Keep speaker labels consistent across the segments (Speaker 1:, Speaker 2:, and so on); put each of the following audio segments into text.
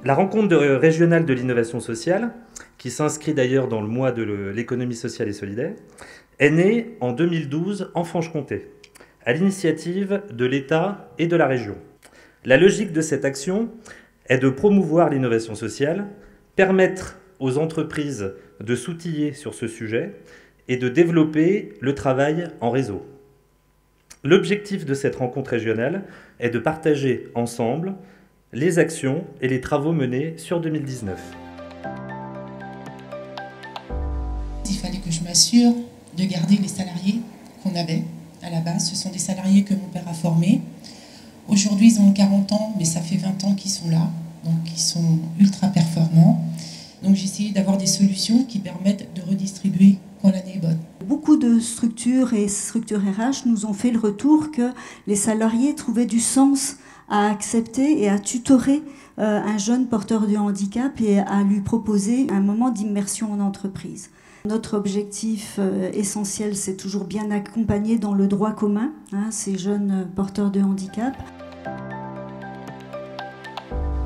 Speaker 1: La rencontre régionale de l'innovation sociale, qui s'inscrit d'ailleurs dans le mois de l'économie sociale et solidaire, est née en 2012 en Franche-Comté, à l'initiative de l'État et de la région. La logique de cette action est de promouvoir l'innovation sociale, permettre aux entreprises de s'outiller sur ce sujet et de développer le travail en réseau. L'objectif de cette rencontre régionale est de partager ensemble les actions et les travaux menés sur 2019.
Speaker 2: Il fallait que je m'assure de garder les salariés qu'on avait à la base. Ce sont des salariés que mon père a formés. Aujourd'hui, ils ont 40 ans, mais ça fait 20 ans qu'ils sont là, donc ils sont ultra performants. Donc j'ai essayé d'avoir des solutions qui permettent de redistribuer quand l'année est bonne.
Speaker 3: Beaucoup de structures et structures RH nous ont fait le retour que les salariés trouvaient du sens à accepter et à tutorer un jeune porteur de handicap et à lui proposer un moment d'immersion en entreprise. Notre objectif essentiel, c'est toujours bien accompagner dans le droit commun ces jeunes porteurs de handicap.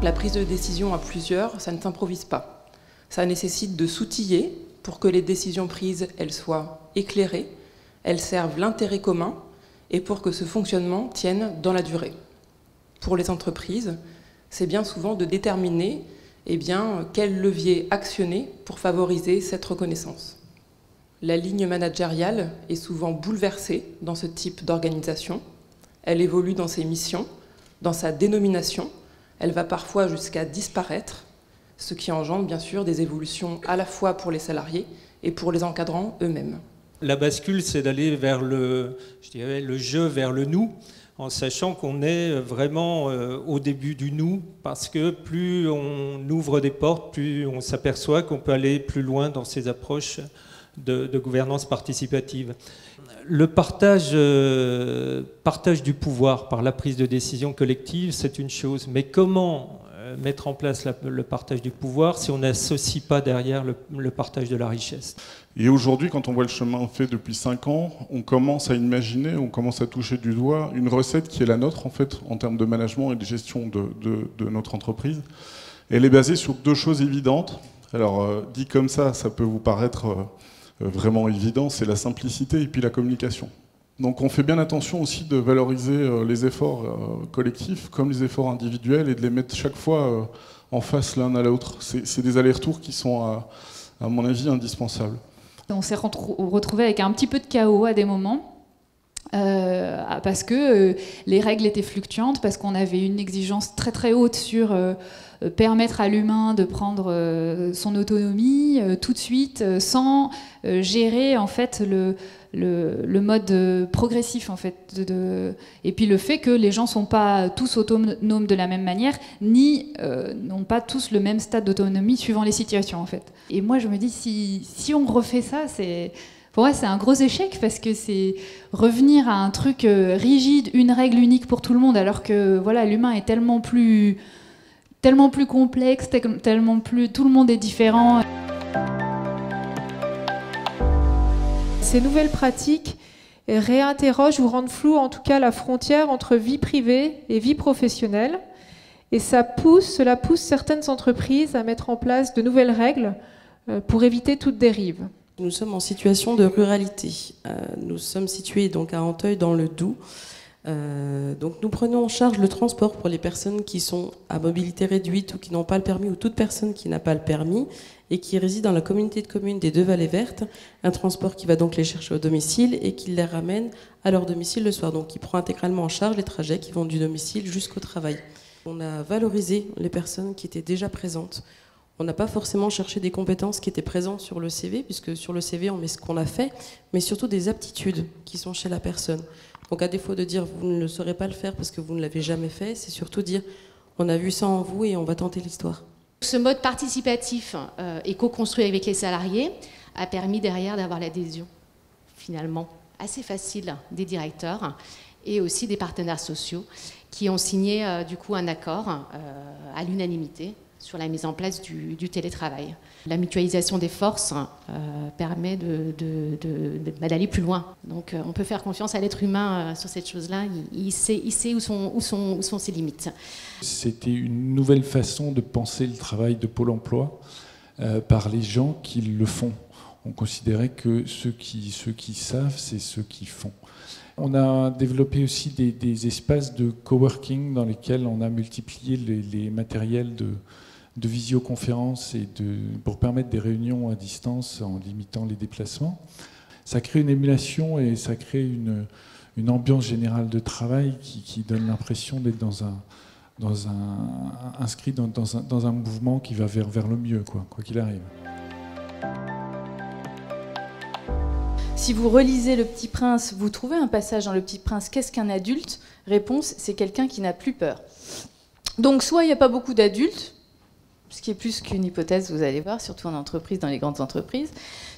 Speaker 4: La prise de décision à plusieurs, ça ne s'improvise pas. Ça nécessite de s'outiller pour que les décisions prises, elles soient éclairées, elles servent l'intérêt commun et pour que ce fonctionnement tienne dans la durée. Pour les entreprises, c'est bien souvent de déterminer quel levier actionner pour favoriser cette reconnaissance. La ligne managériale est souvent bouleversée dans ce type d'organisation. Elle évolue dans ses missions, dans sa dénomination. Elle va parfois jusqu'à disparaître, ce qui engendre bien sûr des évolutions à la fois pour les salariés et pour les encadrants eux-mêmes.
Speaker 5: La bascule, c'est d'aller vers le jeu, vers le nous, en sachant qu'on est vraiment au début du nous, parce que plus on ouvre des portes, plus on s'aperçoit qu'on peut aller plus loin dans ces approches de gouvernance participative. Le partage du pouvoir par la prise de décision collective, c'est une chose, mais comment mettre en place le partage du pouvoir si on n'associe pas derrière le partage de la richesse?
Speaker 6: Et aujourd'hui, quand on voit le chemin fait depuis 5 ans, on commence à imaginer, on commence à toucher du doigt une recette qui est la nôtre, en fait, en termes de management et de gestion de notre entreprise. Elle est basée sur 2 choses évidentes. Alors, dit comme ça peut vous paraître vraiment évident, c'est la simplicité et puis la communication. Donc on fait bien attention aussi de valoriser les efforts collectifs comme les efforts individuels et de les mettre chaque fois en face l'un à l'autre. C'est des allers-retours qui sont, à mon avis, indispensables.
Speaker 7: On s'est retrouvé avec un petit peu de chaos à des moments, parce que les règles étaient fluctuantes, parce qu'on avait une exigence très très haute sur permettre à l'humain de prendre son autonomie tout de suite, sans gérer en fait le mode progressif en fait, et puis le fait que les gens sont pas tous autonomes de la même manière, ni n'ont pas tous le même stade d'autonomie suivant les situations en fait. Et moi je me dis si on refait ça, pour moi c'est un gros échec, parce que c'est revenir à un truc rigide, une règle unique pour tout le monde, alors que voilà, l'humain est tellement plus complexe, tellement plus, tout le monde est différent.
Speaker 8: Ces nouvelles pratiques réinterrogent ou rendent floue en tout cas la frontière entre vie privée et vie professionnelle. Et cela pousse certaines entreprises à mettre en place de nouvelles règles pour éviter toute dérive.
Speaker 9: Nous sommes en situation de ruralité. Nous sommes situés donc à Anteuil dans le Doubs. Donc nous prenons en charge le transport pour les personnes qui sont à mobilité réduite ou qui n'ont pas le permis, ou toute personne qui n'a pas le permis et qui réside dans la communauté de communes des 2 Vallées Vertes. Un transport qui va donc les chercher au domicile et qui les ramène à leur domicile le soir. Donc qui prend intégralement en charge les trajets qui vont du domicile jusqu'au travail. On a valorisé les personnes qui étaient déjà présentes. On n'a pas forcément cherché des compétences qui étaient présentes sur le CV, puisque sur le CV on met ce qu'on a fait, mais surtout des aptitudes qui sont chez la personne. Donc à défaut de dire vous ne saurez pas le faire parce que vous ne l'avez jamais fait, c'est surtout dire on a vu ça en vous et on va tenter l'histoire.
Speaker 10: Ce mode participatif et co-construit avec les salariés a permis derrière d'avoir l'adhésion finalement assez facile des directeurs et aussi des partenaires sociaux qui ont signé du coup un accord à l'unanimité sur la mise en place du télétravail. La mutualisation des forces permet d'aller plus loin. Donc on peut faire confiance à l'être humain sur cette chose-là. Il sait où sont ses limites.
Speaker 11: C'était une nouvelle façon de penser le travail de Pôle emploi par les gens qui le font. On considérait que ceux qui savent, c'est ceux qui font. On a développé aussi des espaces de coworking dans lesquels on a multiplié les matériels de visioconférence pour permettre des réunions à distance en limitant les déplacements. Ça crée une émulation et ça crée une ambiance générale de travail qui donne l'impression d'être inscrit dans un mouvement qui va vers le mieux, quoi qu'il arrive.
Speaker 12: Si vous relisez Le Petit Prince, vous trouvez un passage dans Le Petit Prince, qu'est-ce qu'un adulte? Réponse, c'est quelqu'un qui n'a plus peur. Donc soit il n'y a pas beaucoup d'adultes, ce qui est plus qu'une hypothèse, vous allez voir, surtout en entreprise, dans les grandes entreprises,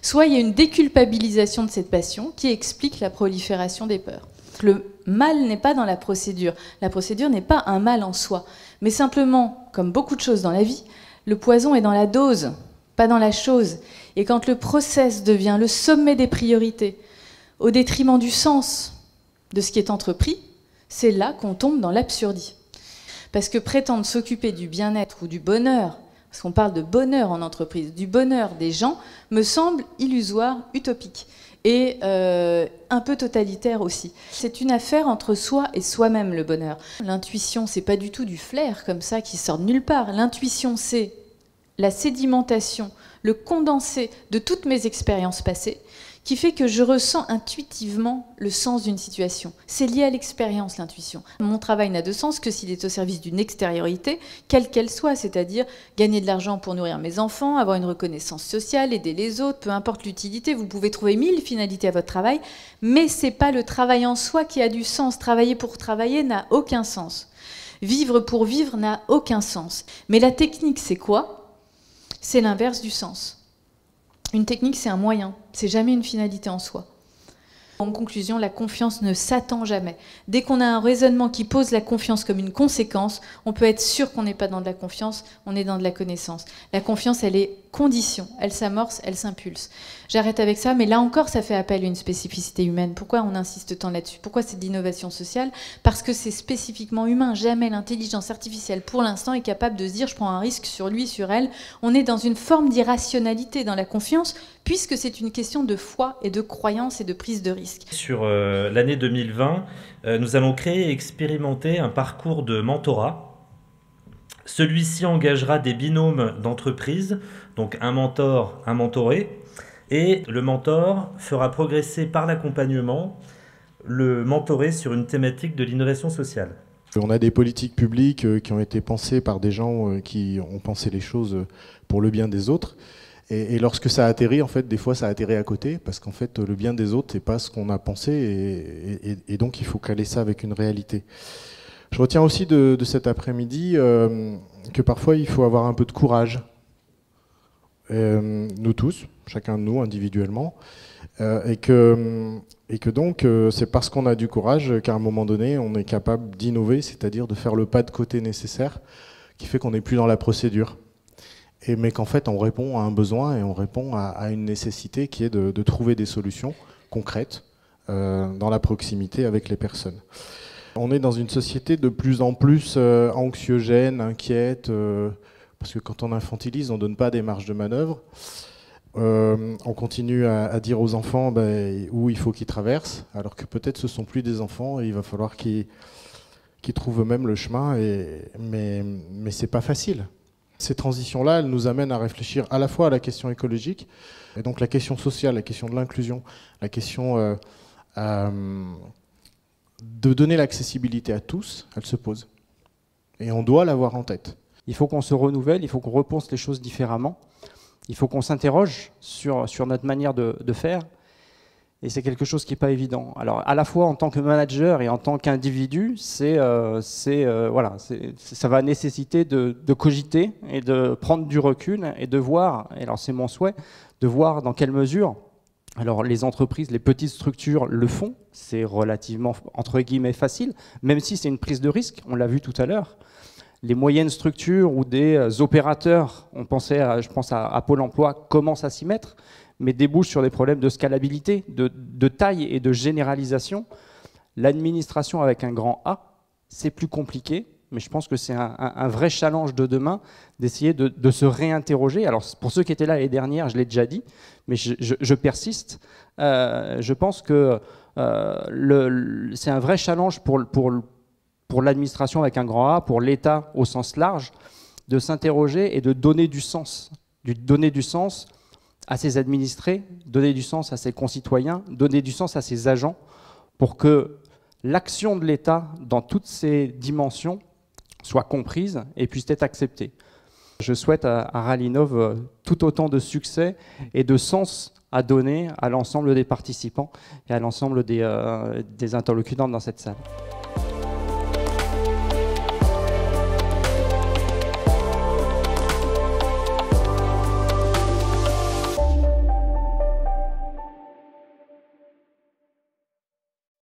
Speaker 12: soit il y a une déculpabilisation de cette passion qui explique la prolifération des peurs. Le mal n'est pas dans la procédure n'est pas un mal en soi, mais simplement, comme beaucoup de choses dans la vie, le poison est dans la dose, pas dans la chose. Et quand le process devient le sommet des priorités, au détriment du sens de ce qui est entrepris, c'est là qu'on tombe dans l'absurdie. Parce que prétendre s'occuper du bien-être ou du bonheur, parce qu'on parle de bonheur en entreprise, du bonheur des gens, me semble illusoire, utopique. Et un peu totalitaire aussi. C'est une affaire entre soi et soi-même, le bonheur. L'intuition, c'est pas du tout du flair comme ça qui sort de nulle part. L'intuition, c'est la sédimentation, le condensé de toutes mes expériences passées, qui fait que je ressens intuitivement le sens d'une situation. C'est lié à l'expérience, l'intuition. Mon travail n'a de sens que s'il est au service d'une extériorité, quelle qu'elle soit, c'est-à-dire gagner de l'argent pour nourrir mes enfants, avoir une reconnaissance sociale, aider les autres, peu importe l'utilité, vous pouvez trouver 1000 finalités à votre travail, mais c'est pas le travail en soi qui a du sens. Travailler pour travailler n'a aucun sens. Vivre pour vivre n'a aucun sens. Mais la technique, c'est quoi? C'est l'inverse du sens. Une technique, c'est un moyen, c'est jamais une finalité en soi. En conclusion, la confiance ne s'attend jamais. Dès qu'on a un raisonnement qui pose la confiance comme une conséquence, on peut être sûr qu'on n'est pas dans de la confiance, on est dans de la connaissance. La confiance, elle est condition, elle s'amorce, elle s'impulse. J'arrête avec ça, mais là encore, ça fait appel à une spécificité humaine. Pourquoi on insiste tant là-dessus? Pourquoi c'est de l'innovation sociale? Parce que c'est spécifiquement humain. Jamais l'intelligence artificielle, pour l'instant, est capable de se dire « je prends un risque sur lui, sur elle ». On est dans une forme d'irrationalité dans la confiance, puisque c'est une question de foi et de croyance et de prise de risque.
Speaker 1: Sur l'année 2020, nous allons créer et expérimenter un parcours de mentorat. Celui-ci engagera des binômes d'entreprise, donc un mentor, un mentoré, et le mentor fera progresser par l'accompagnement le mentoré sur une thématique de l'innovation sociale.
Speaker 13: On a des politiques publiques qui ont été pensées par des gens qui ont pensé les choses pour le bien des autres. Et lorsque ça atterrit, en fait, des fois ça atterrit à côté, parce qu'en fait, le bien des autres, c'est pas ce qu'on a pensé, et donc il faut caler ça avec une réalité. Je retiens aussi de cet après-midi que parfois il faut avoir un peu de courage. Nous tous, chacun de nous individuellement, et que donc c'est parce qu'on a du courage qu'à un moment donné, on est capable d'innover, c'est-à-dire de faire le pas de côté nécessaire, qui fait qu'on n'est plus dans la procédure. Mais qu'en fait, on répond à un besoin et on répond à une nécessité qui est de trouver des solutions concrètes dans la proximité avec les personnes. On est dans une société de plus en plus anxiogène, inquiète, parce que quand on infantilise, on ne donne pas des marges de manœuvre. On continue à dire aux enfants où il faut qu'ils traversent, alors que peut-être ce ne sont plus des enfants et il va falloir qu'ils trouvent eux-mêmes le chemin, mais ce n'est pas facile. Ces transitions-là, elles nous amènent à réfléchir à la fois à la question écologique, et donc la question sociale, la question de l'inclusion, la question de donner l'accessibilité à tous, elle se pose. Et on doit l'avoir en tête.
Speaker 14: Il faut qu'on se renouvelle, il faut qu'on repense les choses différemment, il faut qu'on s'interroge sur notre manière de faire, et c'est quelque chose qui n'est pas évident. Alors, à la fois en tant que manager et en tant qu'individu, voilà, ça va nécessiter de cogiter et de prendre du recul et de voir, et alors c'est mon souhait, de voir dans quelle mesure, alors les entreprises, les petites structures le font, c'est relativement, entre guillemets, facile, même si c'est une prise de risque, on l'a vu tout à l'heure. les moyennes structures ou des opérateurs, je pense à Pôle emploi, commencent à s'y mettre, mais débouchent sur des problèmes de scalabilité, de taille et de généralisation. L'administration avec un grand A, c'est plus compliqué, mais je pense que c'est un vrai challenge de demain d'essayer de se réinterroger. Alors pour ceux qui étaient là l'année dernière, je l'ai déjà dit, mais je persiste. Je pense que c'est un vrai challenge pour l'administration avec un grand A, pour l'État au sens large, de s'interroger et de donner du sens. Donner du sens à ses administrés, donner du sens à ses concitoyens, donner du sens à ses agents, pour que l'action de l'État dans toutes ses dimensions soit comprise et puisse être acceptée. Je souhaite à Rallynov tout autant de succès et de sens à donner à l'ensemble des participants et à l'ensemble des interlocuteurs dans cette salle.